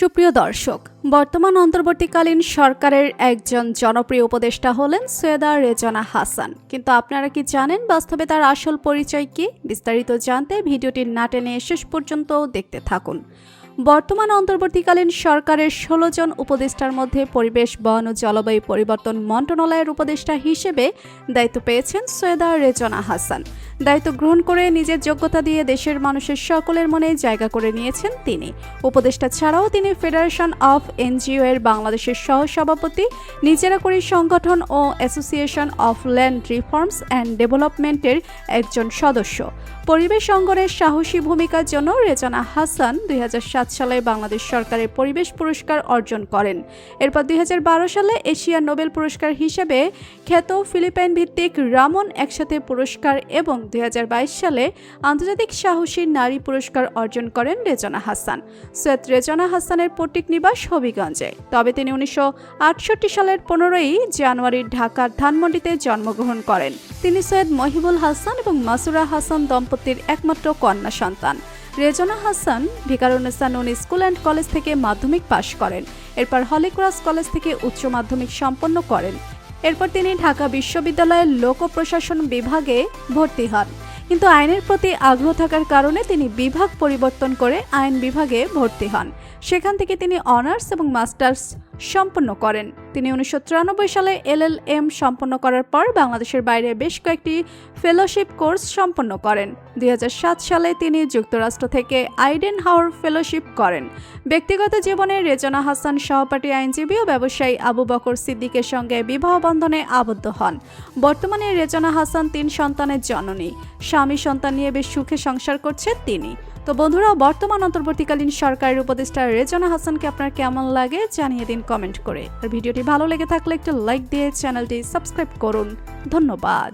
সুপ্রিয় দর্শক, বর্তমান অন্তর্বর্তীকালীন সরকারের একজন জনপ্রিয় উপদেষ্টা হলেন সৈয়দা রেজওয়ানা হাসান। কিন্তু আপনারা কি জানেন বাস্তবে তার আসল পরিচয় কি? বিস্তারিত জানতে ভিডিওটি না টেনে শেষ পর্যন্ত দেখতে থাকুন। বর্তমান অন্তর্বর্তীকালীন সরকারের 16 জন উপদেষ্টার মধ্যে পরিবেশ, বন ও জলবায়ু পরিবর্তন মন্ত্রণালয়ের উপদেষ্টা হিসেবে দায়িত্ব পেয়েছেন সৈয়দা রেজওয়ানা হাসান। দায়িত্ব গ্রহণ করে নিজের যোগ্যতা দিয়ে দেশের মানুষের সকলের মনে জায়গা করে নিয়েছেন তিনি। উপদেষ্টা ছাড়াও তিনি ফেডারেশন অফ এনজিও এর বাংলাদেশের সহ-সভাপতি, নিজেরা করি সংগঠন ও association of land reforms and ডেভেলপমেন্টের একজন সদস্য। পরিবেশ অঙ্গনের সাহসী ভূমিকার জন্য রেজওয়ানা হাসান 2007 সালে বাংলাদেশ সরকারের পরিবেশ পুরস্কার অর্জন করেন। এরপর 2012 সালে এশিয়া নোবেল পুরস্কার হিসেবে খ্যাত ফিলিপাইন ভিত্তিক রামন একসাথে পুরস্কার এবং 2022 সালে আন্তর্জাতিক সাহসী নারী পুরস্কার অর্জন করেন রেজওয়ানা হাসান। সৈয়দ রেজওয়ানা হাসানের পৈতৃক নিবাস হবিগঞ্জে, তবে তিনি 1968 সালের 15ই জানুয়ারি ঢাকার ধানমন্ডিতে জন্মগ্রহণ করেন। তিনি সৈয়দ মহিবুল হাসান এবং মাসুরা হাসান দম্পতির একমাত্র কন্যা সন্তান। রেজওয়ানা হাসান ভিকারুন্নেসা নূন স্কুল অ্যান্ড কলেজ থেকে মাধ্যমিক পাশ করেন। এরপর হলিক্রস কলেজ থেকে উচ্চ মাধ্যমিক সম্পন্ন করেন। এরপর তিনি ঢাকা বিশ্ববিদ্যালয়ের লোক প্রশাসন বিভাগে ভর্তি হন, কিন্তু আইনের প্রতি আগ্রহ থাকার কারণে তিনি বিভাগ পরিবর্তন করে আইন বিভাগে ভর্তি হন। সেখান থেকে তিনি অনার্স এবং মাস্টার্স সম্পন্ন করেন। তিনি 1993 সালে LLM সম্পন্ন করার পর বাংলাদেশের বাইরে বেশ কয়েকটি ফেলোশিপ কোর্স সম্পন্ন করেন। 2007 সালে তিনি যুক্তরাষ্ট্র থেকে আইডেনহাওয়ার ফেলোশিপ করেন। ব্যক্তিগত জীবনে রেজওয়ানা হাসান সহপাঠী আইনজীবী ও ব্যবসায়ী আবু বকর সিদ্দিকের সঙ্গে বিবাহ বন্ধনে আবদ্ধ হন। বর্তমানে রেজওয়ানা হাসান 3 সন্তানের জননী। স্বামী সন্তান নিয়ে বেশ সুখে সংসার করছেন তিনি। তো বন্ধুরা, বর্তমান অন্তর্বর্তীকালীন সরকারের উপদেষ্টা রেজওয়ানা হাসানকে আপনার কেমন লাগে জানিয়ে দিন কমেন্ট করে। আর ভিডিওটি ভালো লেগে থাকলে একটু লাইক দিয়ে চ্যানেলটি সাবস্ক্রাইব করুন। ধন্যবাদ।